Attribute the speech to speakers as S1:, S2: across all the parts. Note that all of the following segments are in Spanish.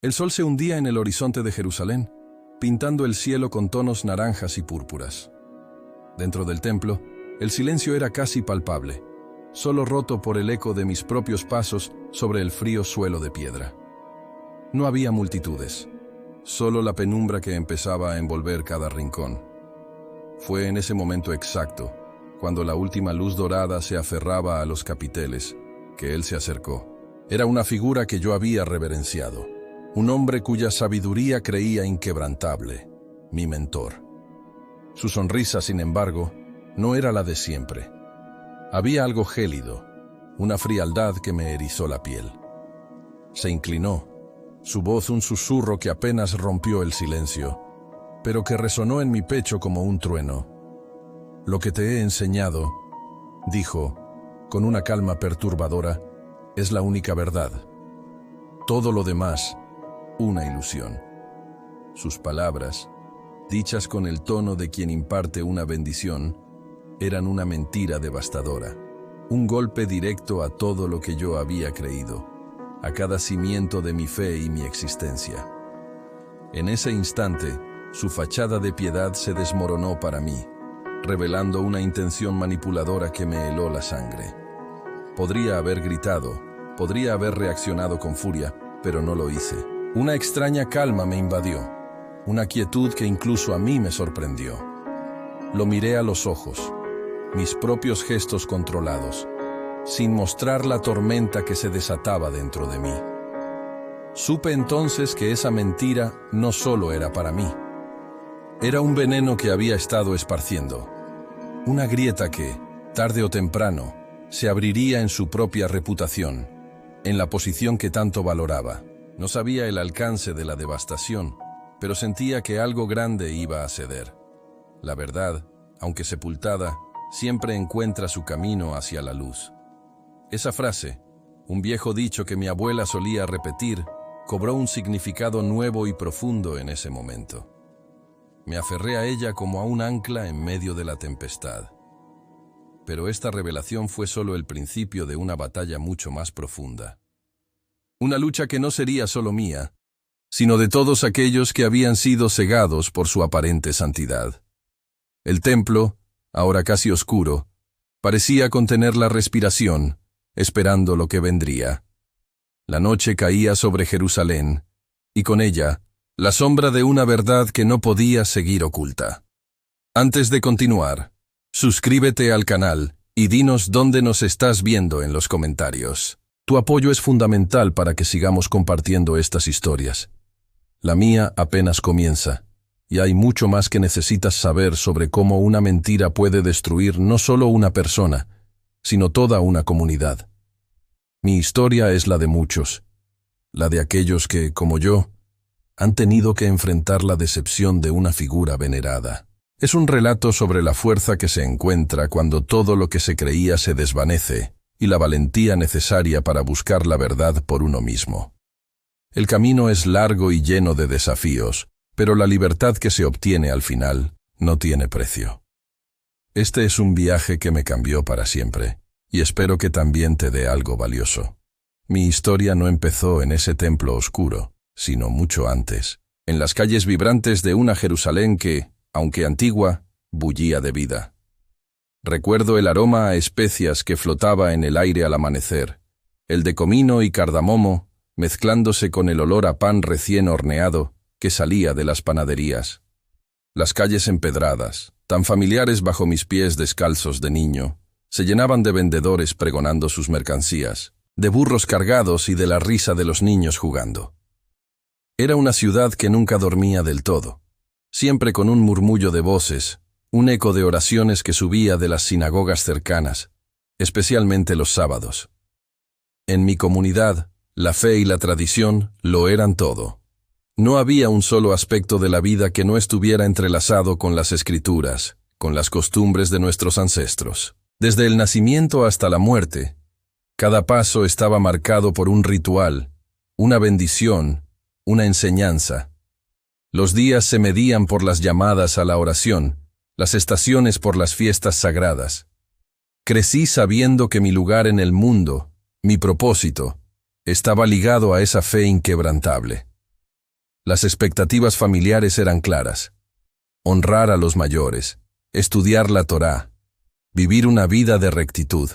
S1: El sol se hundía en el horizonte de Jerusalén, pintando el cielo con tonos naranjas y púrpuras. Dentro del templo, el silencio era casi palpable, solo roto por el eco de mis propios pasos sobre el frío suelo de piedra. No había multitudes, solo la penumbra que empezaba a envolver cada rincón. Fue en ese momento exacto, cuando la última luz dorada se aferraba a los capiteles, que él se acercó. Era una figura que yo había reverenciado, un hombre cuya sabiduría creía inquebrantable, mi mentor. Su sonrisa, sin embargo, no era la de siempre. Había algo gélido, una frialdad que me erizó la piel. Se inclinó, su voz un susurro que apenas rompió el silencio, pero que resonó en mi pecho como un trueno. «Lo que te he enseñado», dijo, con una calma perturbadora, «es la única verdad. Todo lo demás, una ilusión». Sus palabras, dichas con el tono de quien imparte una bendición, eran una mentira devastadora, un golpe directo a todo lo que yo había creído, a cada cimiento de mi fe y mi existencia. En ese instante, su fachada de piedad se desmoronó para mí, revelando una intención manipuladora que me heló la sangre. Podría haber gritado, podría haber reaccionado con furia, pero no lo hice. Una extraña calma me invadió, una quietud que incluso a mí me sorprendió. Lo miré a los ojos, mis propios gestos controlados, sin mostrar la tormenta que se desataba dentro de mí. Supe entonces que esa mentira no solo era para mí. Era un veneno que había estado esparciendo, una grieta que, tarde o temprano, se abriría en su propia reputación, en la posición que tanto valoraba. No sabía el alcance de la devastación, pero sentía que algo grande iba a ceder. La verdad, aunque sepultada, siempre encuentra su camino hacia la luz. Esa frase, un viejo dicho que mi abuela solía repetir, cobró un significado nuevo y profundo en ese momento. Me aferré a ella como a un ancla en medio de la tempestad. Pero esta revelación fue solo el principio de una batalla mucho más profunda. Una lucha que no sería solo mía, sino de todos aquellos que habían sido cegados por su aparente santidad. El templo, ahora casi oscuro, parecía contener la respiración, esperando lo que vendría. La noche caía sobre Jerusalén, y con ella, la sombra de una verdad que no podía seguir oculta. Antes de continuar, suscríbete al canal y dinos dónde nos estás viendo en los comentarios. Tu apoyo es fundamental para que sigamos compartiendo estas historias. La mía apenas comienza, y hay mucho más que necesitas saber sobre cómo una mentira puede destruir no solo una persona, sino toda una comunidad. Mi historia es la de muchos, la de aquellos que, como yo, han tenido que enfrentar la decepción de una figura venerada. Es un relato sobre la fuerza que se encuentra cuando todo lo que se creía se desvanece y la valentía necesaria para buscar la verdad por uno mismo. El camino es largo y lleno de desafíos, pero la libertad que se obtiene al final no tiene precio. Este es un viaje que me cambió para siempre, y espero que también te dé algo valioso. Mi historia no empezó en ese templo oscuro, sino mucho antes, en las calles vibrantes de una Jerusalén que, aunque antigua, bullía de vida. Recuerdo el aroma a especias que flotaba en el aire al amanecer, el de comino y cardamomo, mezclándose con el olor a pan recién horneado que salía de las panaderías. Las calles empedradas, tan familiares bajo mis pies descalzos de niño, se llenaban de vendedores pregonando sus mercancías, de burros cargados y de la risa de los niños jugando. Era una ciudad que nunca dormía del todo, siempre con un murmullo de voces, un eco de oraciones que subía de las sinagogas cercanas, especialmente los sábados. En mi comunidad, la fe y la tradición lo eran todo. No había un solo aspecto de la vida que no estuviera entrelazado con las escrituras, con las costumbres de nuestros ancestros. Desde el nacimiento hasta la muerte, cada paso estaba marcado por un ritual, una bendición, una enseñanza. Los días se medían por las llamadas a la oración, las estaciones por las fiestas sagradas. Crecí sabiendo que mi lugar en el mundo, mi propósito, estaba ligado a esa fe inquebrantable. Las expectativas familiares eran claras: honrar a los mayores, estudiar la Torá, vivir una vida de rectitud.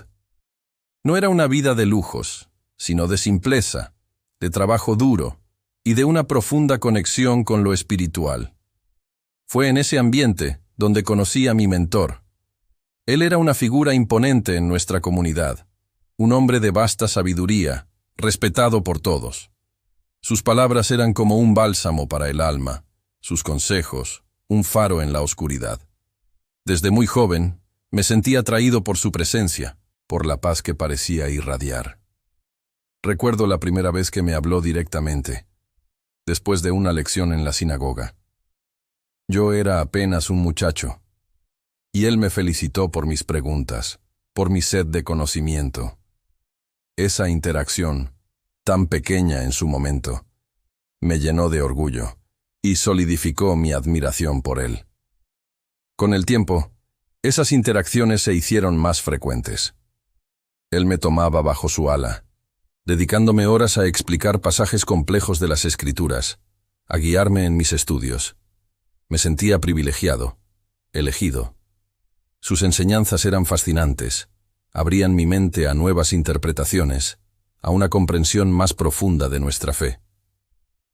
S1: No era una vida de lujos, sino de simpleza, de trabajo duro y de una profunda conexión con lo espiritual. Fue en ese ambiente donde conocí a mi mentor. Él era una figura imponente en nuestra comunidad, un hombre de vasta sabiduría, respetado por todos. Sus palabras eran como un bálsamo para el alma, sus consejos, un faro en la oscuridad. Desde muy joven, me sentí atraído por su presencia, por la paz que parecía irradiar. Recuerdo la primera vez que me habló directamente, después de una lección en la sinagoga. Yo era apenas un muchacho, y él me felicitó por mis preguntas, por mi sed de conocimiento. Esa interacción, tan pequeña en su momento, me llenó de orgullo y solidificó mi admiración por él. Con el tiempo, esas interacciones se hicieron más frecuentes. Él me tomaba bajo su ala, dedicándome horas a explicar pasajes complejos de las Escrituras, a guiarme en mis estudios. Me sentía privilegiado, elegido. Sus enseñanzas eran fascinantes, abrían mi mente a nuevas interpretaciones, a una comprensión más profunda de nuestra fe.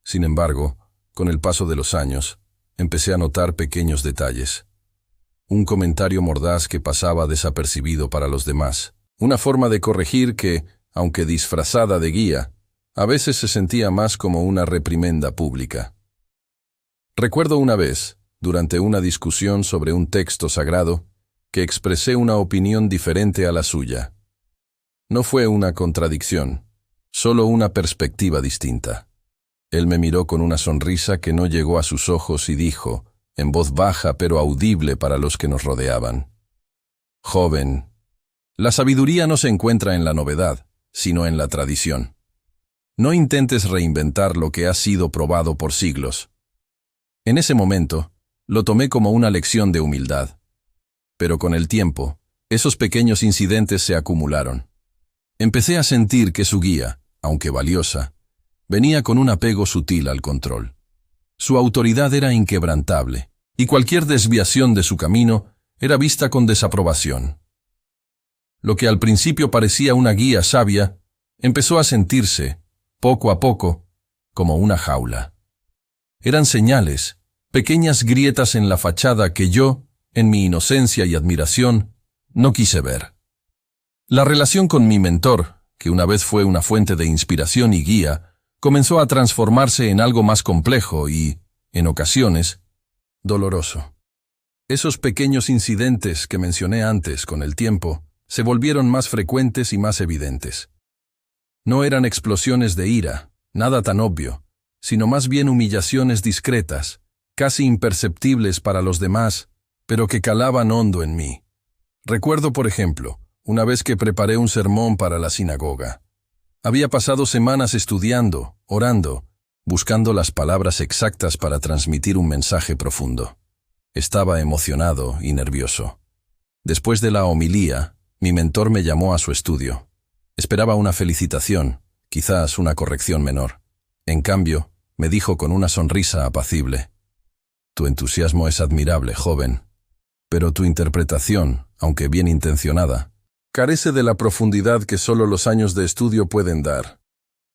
S1: Sin embargo, con el paso de los años, empecé a notar pequeños detalles. Un comentario mordaz que pasaba desapercibido para los demás, una forma de corregir que, aunque disfrazada de guía, a veces se sentía más como una reprimenda pública. Recuerdo una vez, durante una discusión sobre un texto sagrado, que expresé una opinión diferente a la suya. No fue una contradicción, solo una perspectiva distinta. Él me miró con una sonrisa que no llegó a sus ojos y dijo, en voz baja pero audible para los que nos rodeaban: «Joven, la sabiduría no se encuentra en la novedad, sino en la tradición. No intentes reinventar lo que ha sido probado por siglos». En ese momento, lo tomé como una lección de humildad. Pero con el tiempo, esos pequeños incidentes se acumularon. Empecé a sentir que su guía, aunque valiosa, venía con un apego sutil al control. Su autoridad era inquebrantable, y cualquier desviación de su camino era vista con desaprobación. Lo que al principio parecía una guía sabia, empezó a sentirse, poco a poco, como una jaula. Eran señales, pequeñas grietas en la fachada que yo, en mi inocencia y admiración, no quise ver. La relación con mi mentor, que una vez fue una fuente de inspiración y guía, comenzó a transformarse en algo más complejo y, en ocasiones, doloroso. Esos pequeños incidentes que mencioné antes, con el tiempo, se volvieron más frecuentes y más evidentes. No eran explosiones de ira, nada tan obvio, sino más bien humillaciones discretas, casi imperceptibles para los demás, pero que calaban hondo en mí. Recuerdo, por ejemplo, una vez que preparé un sermón para la sinagoga. Había pasado semanas estudiando, orando, buscando las palabras exactas para transmitir un mensaje profundo. Estaba emocionado y nervioso. Después de la homilía, mi mentor me llamó a su estudio. Esperaba una felicitación, quizás una corrección menor. En cambio, me dijo con una sonrisa apacible: «Tu entusiasmo es admirable, joven, pero tu interpretación, aunque bien intencionada, carece de la profundidad que solo los años de estudio pueden dar.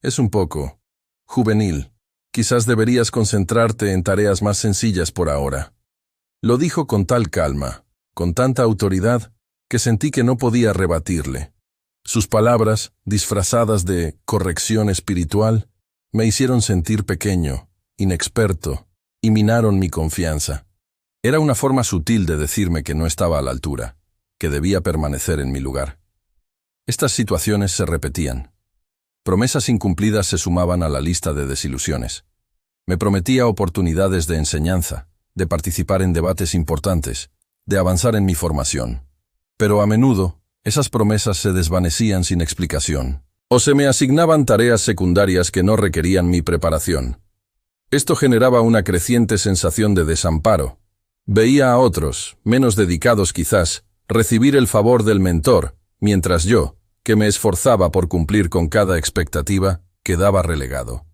S1: Es un poco juvenil. Quizás deberías concentrarte en tareas más sencillas por ahora». Lo dijo con tal calma, con tanta autoridad, que sentí que no podía rebatirle. Sus palabras, disfrazadas de corrección espiritual, me hicieron sentir pequeño, inexperto, y minaron mi confianza. Era una forma sutil de decirme que no estaba a la altura, que debía permanecer en mi lugar. Estas situaciones se repetían. Promesas incumplidas se sumaban a la lista de desilusiones. Me prometía oportunidades de enseñanza, de participar en debates importantes, de avanzar en mi formación. Pero a menudo, esas promesas se desvanecían sin explicación, o se me asignaban tareas secundarias que no requerían mi preparación. Esto generaba una creciente sensación de desamparo. Veía a otros, menos dedicados quizás, recibir el favor del mentor, mientras yo, que me esforzaba por cumplir con cada expectativa, quedaba relegado.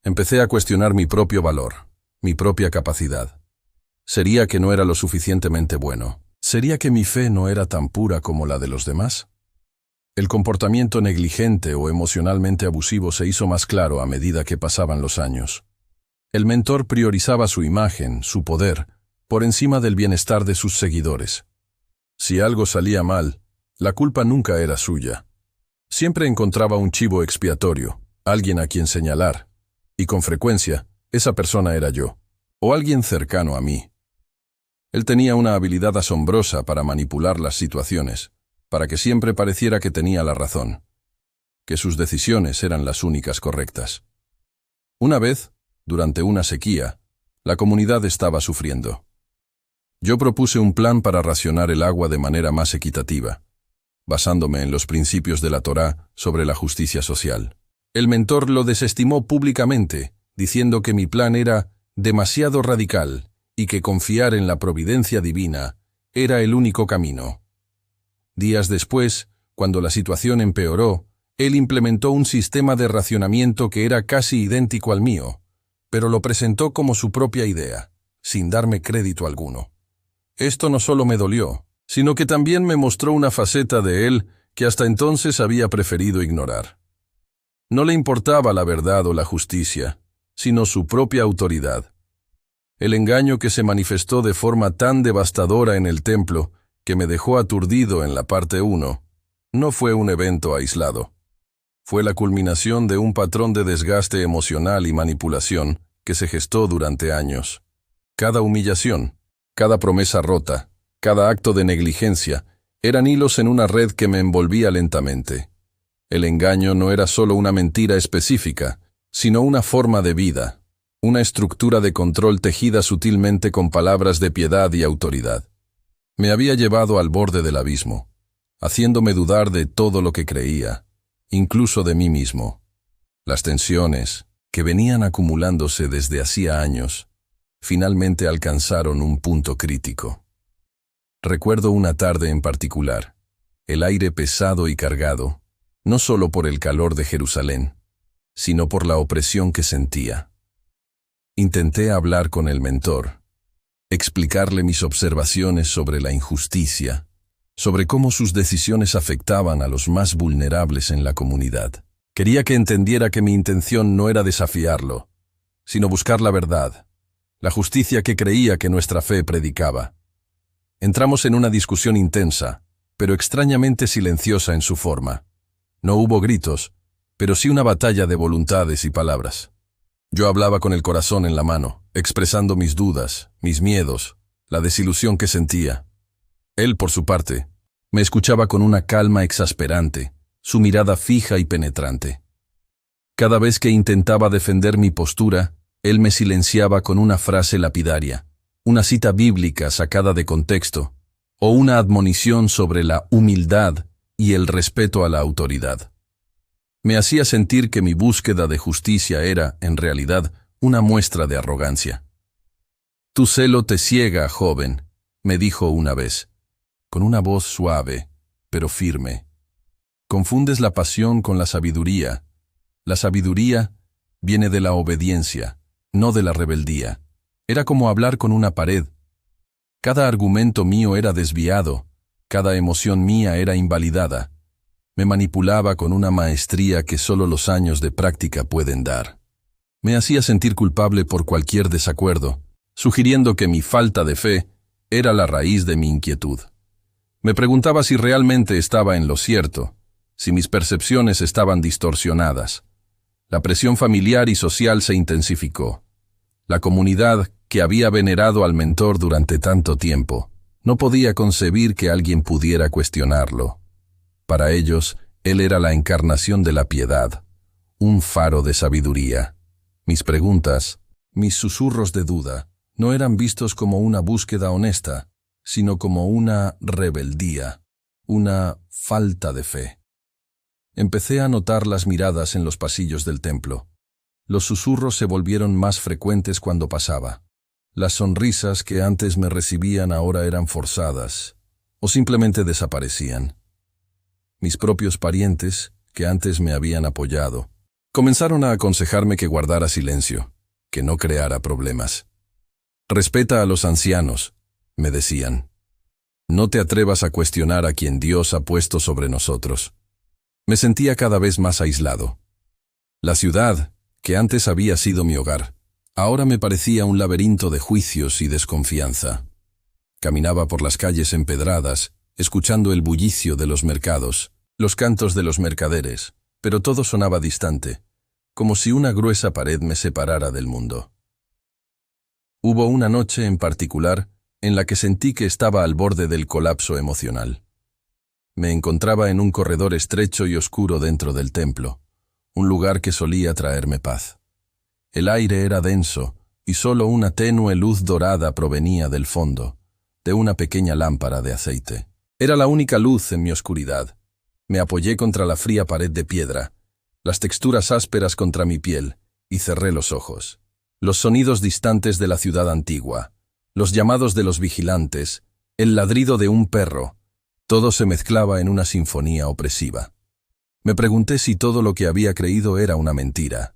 S1: Empecé a cuestionar mi propio valor, mi propia capacidad. ¿Sería que no era lo suficientemente bueno? ¿Sería que mi fe no era tan pura como la de los demás? El comportamiento negligente o emocionalmente abusivo se hizo más claro a medida que pasaban los años. El mentor priorizaba su imagen, su poder, por encima del bienestar de sus seguidores. Si algo salía mal, la culpa nunca era suya. Siempre encontraba un chivo expiatorio, alguien a quien señalar, y con frecuencia, esa persona era yo, o alguien cercano a mí. Él tenía una habilidad asombrosa para manipular las situaciones, para que siempre pareciera que tenía la razón, que sus decisiones eran las únicas correctas. Una vez, durante una sequía, la comunidad estaba sufriendo. Yo propuse un plan para racionar el agua de manera más equitativa, basándome en los principios de la Torá sobre la justicia social. El mentor lo desestimó públicamente, diciendo que mi plan era demasiado radical y que confiar en la providencia divina era el único camino. Días después, cuando la situación empeoró, él implementó un sistema de racionamiento que era casi idéntico al mío, pero lo presentó como su propia idea, sin darme crédito alguno. Esto no solo me dolió, sino que también me mostró una faceta de él que hasta entonces había preferido ignorar. No le importaba la verdad o la justicia, sino su propia autoridad. El engaño que se manifestó de forma tan devastadora en el templo, que me dejó aturdido en la parte 1, no fue un evento aislado. Fue la culminación de un patrón de desgaste emocional y manipulación que se gestó durante años. Cada humillación, cada promesa rota, cada acto de negligencia, eran hilos en una red que me envolvía lentamente. El engaño no era solo una mentira específica, sino una forma de vida, una estructura de control tejida sutilmente con palabras de piedad y autoridad. Me había llevado al borde del abismo, haciéndome dudar de todo lo que creía, incluso de mí mismo. Las tensiones, que venían acumulándose desde hacía años, finalmente alcanzaron un punto crítico. Recuerdo una tarde en particular, el aire pesado y cargado, no solo por el calor de Jerusalén, sino por la opresión que sentía. Intenté hablar con el mentor, explicarle mis observaciones sobre la injusticia, sobre cómo sus decisiones afectaban a los más vulnerables en la comunidad. Quería que entendiera que mi intención no era desafiarlo, sino buscar la verdad, la justicia que creía que nuestra fe predicaba. Entramos en una discusión intensa, pero extrañamente silenciosa en su forma. No hubo gritos, pero sí una batalla de voluntades y palabras. Yo hablaba con el corazón en la mano, expresando mis dudas, mis miedos, la desilusión que sentía. Él, por su parte, me escuchaba con una calma exasperante, su mirada fija y penetrante. Cada vez que intentaba defender mi postura, él me silenciaba con una frase lapidaria, una cita bíblica sacada de contexto, o una admonición sobre la humildad y el respeto a la autoridad. Me hacía sentir que mi búsqueda de justicia era, en realidad, una muestra de arrogancia. «Tu celo te ciega, joven», me dijo una vez, con una voz suave, pero firme. «Confundes la pasión con la sabiduría. La sabiduría viene de la obediencia, no de la rebeldía». Era como hablar con una pared. Cada argumento mío era desviado, cada emoción mía era invalidada. Me manipulaba con una maestría que solo los años de práctica pueden dar. Me hacía sentir culpable por cualquier desacuerdo, sugiriendo que mi falta de fe era la raíz de mi inquietud. Me preguntaba si realmente estaba en lo cierto, si mis percepciones estaban distorsionadas. La presión familiar y social se intensificó. La comunidad, que había venerado al mentor durante tanto tiempo, no podía concebir que alguien pudiera cuestionarlo. Para ellos, él era la encarnación de la piedad, un faro de sabiduría. Mis preguntas, mis susurros de duda, no eran vistos como una búsqueda honesta, sino como una rebeldía, una falta de fe. Empecé a notar las miradas en los pasillos del templo. Los susurros se volvieron más frecuentes cuando pasaba. Las sonrisas que antes me recibían ahora eran forzadas, o simplemente desaparecían. Mis propios parientes, que antes me habían apoyado, Comenzaron a aconsejarme que guardara silencio, que no creara problemas. Respeta a los ancianos, me decían. No te atrevas a cuestionar a quien Dios ha puesto sobre nosotros. Me sentía cada vez más aislado. La ciudad, que antes había sido mi hogar, ahora me parecía un laberinto de juicios y desconfianza. Caminaba por las calles empedradas, escuchando el bullicio de los mercados, los cantos de los mercaderes, pero todo sonaba distante, como si una gruesa pared me separara del mundo. Hubo una noche en particular en la que sentí que estaba al borde del colapso emocional. Me encontraba en un corredor estrecho y oscuro dentro del templo, un lugar que solía traerme paz. El aire era denso y solo una tenue luz dorada provenía del fondo, de una pequeña lámpara de aceite. Era la única luz en mi oscuridad. Me apoyé contra la fría pared de piedra, las texturas ásperas contra mi piel, y cerré los ojos. Los sonidos distantes de la ciudad antigua, los llamados de los vigilantes, el ladrido de un perro, todo se mezclaba en una sinfonía opresiva. Me pregunté si todo lo que había creído era una mentira,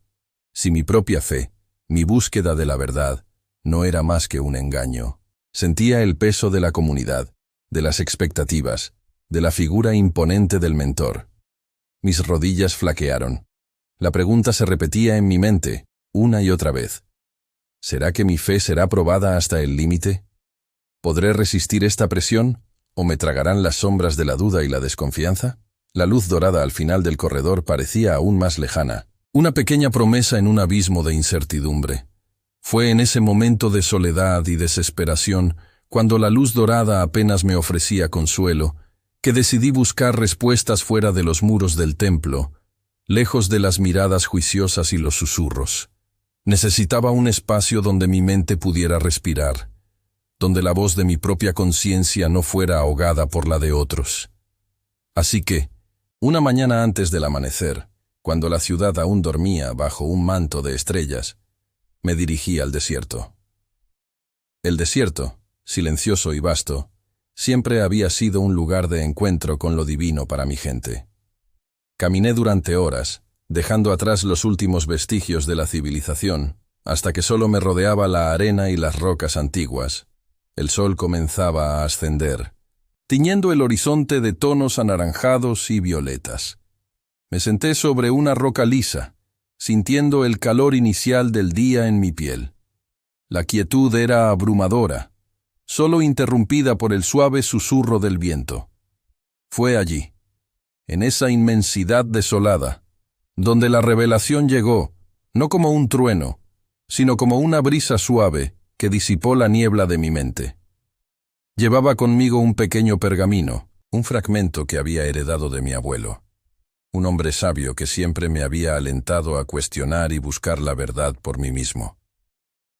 S1: si mi propia fe, mi búsqueda de la verdad, no era más que un engaño. Sentía el peso de la comunidad, de las expectativas, de la figura imponente del mentor. Mis rodillas flaquearon. La pregunta se repetía en mi mente, una y otra vez. ¿Será que mi fe será probada hasta el límite? ¿Podré resistir esta presión, o me tragarán las sombras de la duda y la desconfianza? La luz dorada al final del corredor parecía aún más lejana, una pequeña promesa en un abismo de incertidumbre. Fue en ese momento de soledad y desesperación, cuando la luz dorada apenas me ofrecía consuelo, que decidí buscar respuestas fuera de los muros del templo, lejos de las miradas juiciosas y los susurros. Necesitaba un espacio donde mi mente pudiera respirar, donde la voz de mi propia conciencia no fuera ahogada por la de otros. Así que, una mañana antes del amanecer, cuando la ciudad aún dormía bajo un manto de estrellas, me dirigí al desierto. El desierto, silencioso y vasto, siempre había sido un lugar de encuentro con lo divino para mi gente. Caminé durante horas, dejando atrás los últimos vestigios de la civilización, hasta que solo me rodeaba la arena y las rocas antiguas. El sol comenzaba a ascender, tiñendo el horizonte de tonos anaranjados y violetas. Me senté sobre una roca lisa, sintiendo el calor inicial del día en mi piel. La quietud era abrumadora, solo interrumpida por el suave susurro del viento. Fue allí, en esa inmensidad desolada, donde la revelación llegó, no como un trueno, sino como una brisa suave que disipó la niebla de mi mente. Llevaba conmigo un pequeño pergamino, un fragmento que había heredado de mi abuelo, un hombre sabio que siempre me había alentado a cuestionar y buscar la verdad por mí mismo.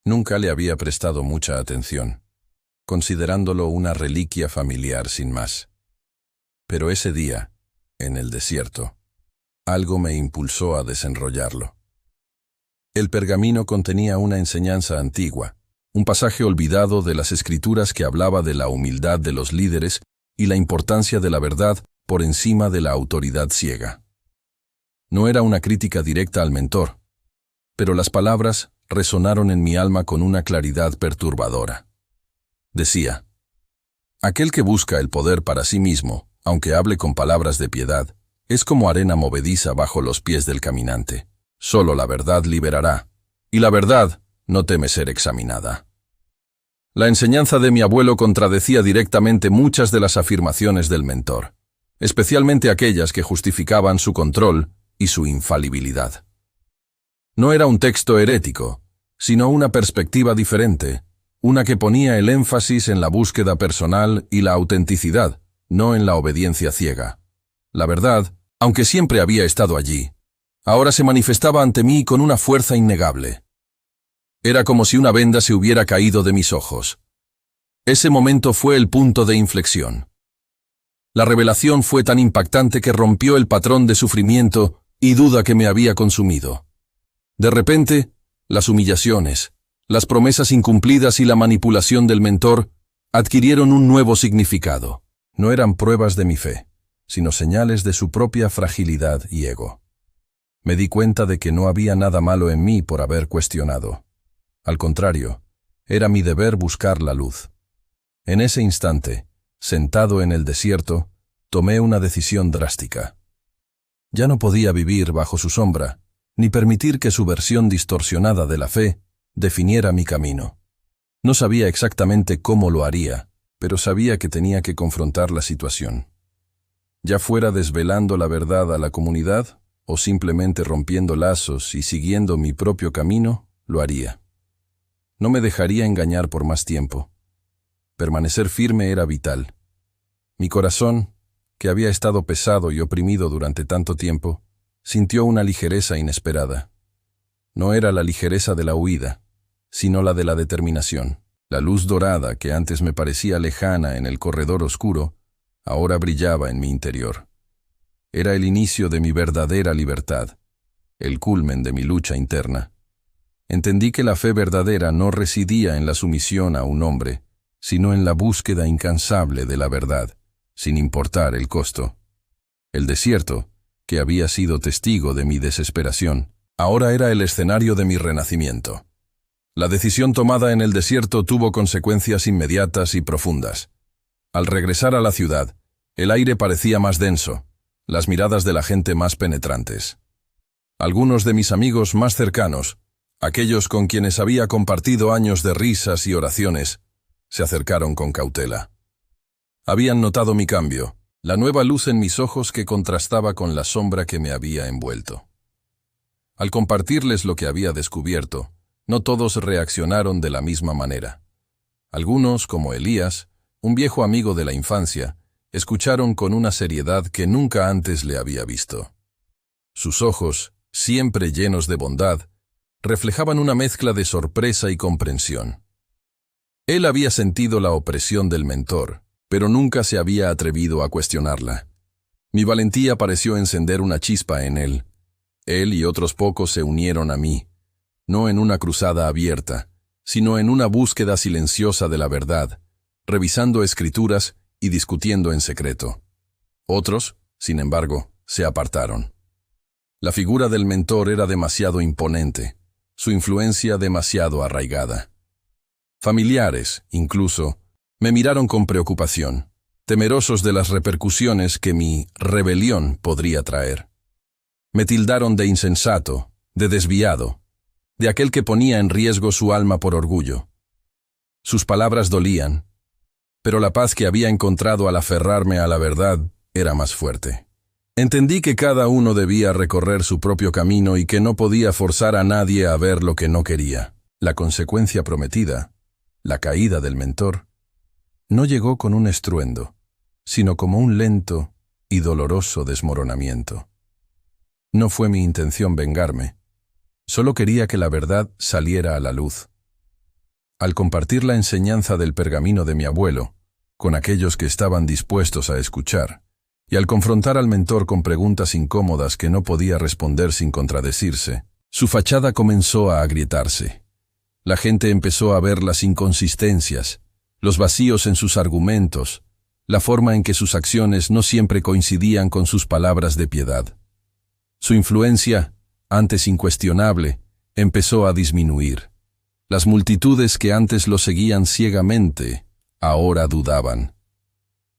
S1: Nunca le había prestado mucha atención, considerándolo una reliquia familiar sin más. Pero ese día, en el desierto, algo me impulsó a desenrollarlo. El pergamino contenía una enseñanza antigua, un pasaje olvidado de las escrituras que hablaba de la humildad de los líderes y la importancia de la verdad por encima de la autoridad ciega. No era una crítica directa al mentor, pero las palabras resonaron en mi alma con una claridad perturbadora. Decía: aquel que busca el poder para sí mismo, aunque hable con palabras de piedad, es como arena movediza bajo los pies del caminante. Solo la verdad liberará, y la verdad no teme ser examinada. La enseñanza de mi abuelo contradecía directamente muchas de las afirmaciones del mentor, especialmente aquellas que justificaban su control y su infalibilidad. No era un texto herético, sino una perspectiva diferente, una que ponía el énfasis en la búsqueda personal y la autenticidad, no en la obediencia ciega. La verdad, aunque siempre había estado allí, ahora se manifestaba ante mí con una fuerza innegable. Era como si una venda se hubiera caído de mis ojos. Ese momento fue el punto de inflexión. La revelación fue tan impactante que rompió el patrón de sufrimiento y duda que me había consumido. De repente, las humillaciones, las promesas incumplidas y la manipulación del mentor adquirieron un nuevo significado. No eran pruebas de mi fe, sino señales de su propia fragilidad y ego. Me di cuenta de que no había nada malo en mí por haber cuestionado. Al contrario, era mi deber buscar la luz. En ese instante, sentado en el desierto, tomé una decisión drástica. Ya no podía vivir bajo su sombra, ni permitir que su versión distorsionada de la fe definiera mi camino. No sabía exactamente cómo lo haría, pero sabía que tenía que confrontar la situación. Ya fuera desvelando la verdad a la comunidad, o simplemente rompiendo lazos y siguiendo mi propio camino, lo haría. No me dejaría engañar por más tiempo. Permanecer firme era vital. Mi corazón, que había estado pesado y oprimido durante tanto tiempo, sintió una ligereza inesperada. No era la ligereza de la huida, sino la de la determinación. La luz dorada que antes me parecía lejana en el corredor oscuro, ahora brillaba en mi interior. Era el inicio de mi verdadera libertad, el culmen de mi lucha interna. Entendí que la fe verdadera no residía en la sumisión a un hombre, sino en la búsqueda incansable de la verdad, sin importar el costo. El desierto, que había sido testigo de mi desesperación, ahora era el escenario de mi renacimiento. La decisión tomada en el desierto tuvo consecuencias inmediatas y profundas. Al regresar a la ciudad, el aire parecía más denso, las miradas de la gente más penetrantes. Algunos de mis amigos más cercanos, aquellos con quienes había compartido años de risas y oraciones, se acercaron con cautela. Habían notado mi cambio, la nueva luz en mis ojos que contrastaba con la sombra que me había envuelto. Al compartirles lo que había descubierto, no todos reaccionaron de la misma manera. Algunos, como Elías, un viejo amigo de la infancia, escucharon con una seriedad que nunca antes le había visto. Sus ojos, siempre llenos de bondad, reflejaban una mezcla de sorpresa y comprensión. Él había sentido la opresión del mentor, pero nunca se había atrevido a cuestionarla. Mi valentía pareció encender una chispa en él. Él y otros pocos se unieron a mí, no en una cruzada abierta, sino en una búsqueda silenciosa de la verdad, revisando escrituras y discutiendo en secreto. Otros, sin embargo, se apartaron. La figura del mentor era demasiado imponente, su influencia demasiado arraigada. Familiares, incluso, me miraron con preocupación, temerosos de las repercusiones que mi rebelión podría traer. Me tildaron de insensato, de desviado, de aquel que ponía en riesgo su alma por orgullo. Sus palabras dolían, pero la paz que había encontrado al aferrarme a la verdad era más fuerte. Entendí que cada uno debía recorrer su propio camino y que no podía forzar a nadie a ver lo que no quería. La consecuencia prometida, la caída del mentor, no llegó con un estruendo, sino como un lento y doloroso desmoronamiento. No fue mi intención vengarme, solo quería que la verdad saliera a la luz. Al compartir la enseñanza del pergamino de mi abuelo, con aquellos que estaban dispuestos a escuchar, y al confrontar al mentor con preguntas incómodas que no podía responder sin contradecirse, su fachada comenzó a agrietarse. La gente empezó a ver las inconsistencias, los vacíos en sus argumentos, la forma en que sus acciones no siempre coincidían con sus palabras de piedad. Su influencia, antes incuestionable, empezó a disminuir. Las multitudes que antes lo seguían ciegamente, ahora dudaban.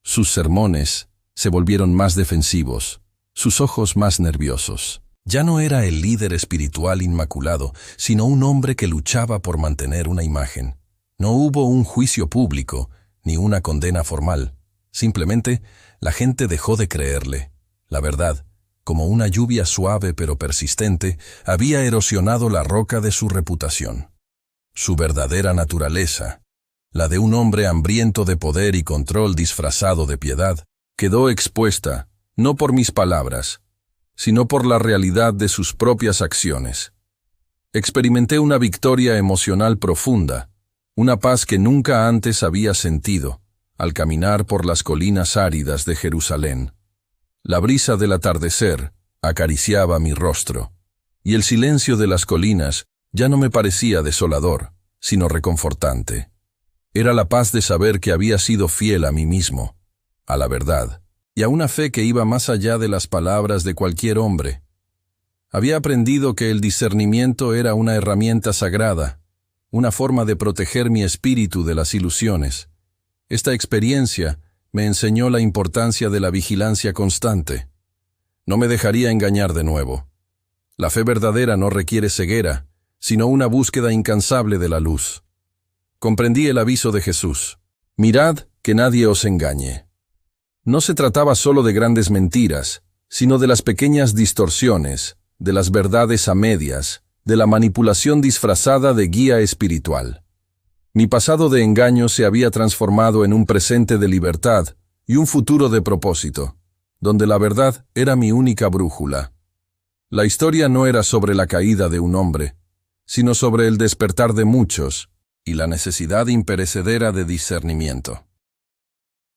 S1: Sus sermones se volvieron más defensivos, sus ojos más nerviosos. Ya no era el líder espiritual inmaculado, sino un hombre que luchaba por mantener una imagen. No hubo un juicio público, ni una condena formal. Simplemente, la gente dejó de creerle. La verdad, como una lluvia suave pero persistente, había erosionado la roca de su reputación. Su verdadera naturaleza, la de un hombre hambriento de poder y control disfrazado de piedad, quedó expuesta, no por mis palabras, sino por la realidad de sus propias acciones. Experimenté una victoria emocional profunda, una paz que nunca antes había sentido, al caminar por las colinas áridas de Jerusalén. La brisa del atardecer acariciaba mi rostro, y el silencio de las colinas ya no me parecía desolador, sino reconfortante. Era la paz de saber que había sido fiel a mí mismo, a la verdad, y a una fe que iba más allá de las palabras de cualquier hombre. Había aprendido que el discernimiento era una herramienta sagrada, una forma de proteger mi espíritu de las ilusiones. Esta experiencia me enseñó la importancia de la vigilancia constante. No me dejaría engañar de nuevo. La fe verdadera no requiere ceguera, sino una búsqueda incansable de la luz. Comprendí el aviso de Jesús: mirad que nadie os engañe. No se trataba solo de grandes mentiras, sino de las pequeñas distorsiones, de las verdades a medias, de la manipulación disfrazada de guía espiritual. Mi pasado de engaño se había transformado en un presente de libertad y un futuro de propósito, donde la verdad era mi única brújula. La historia no era sobre la caída de un hombre, sino sobre el despertar de muchos y la necesidad imperecedera de discernimiento.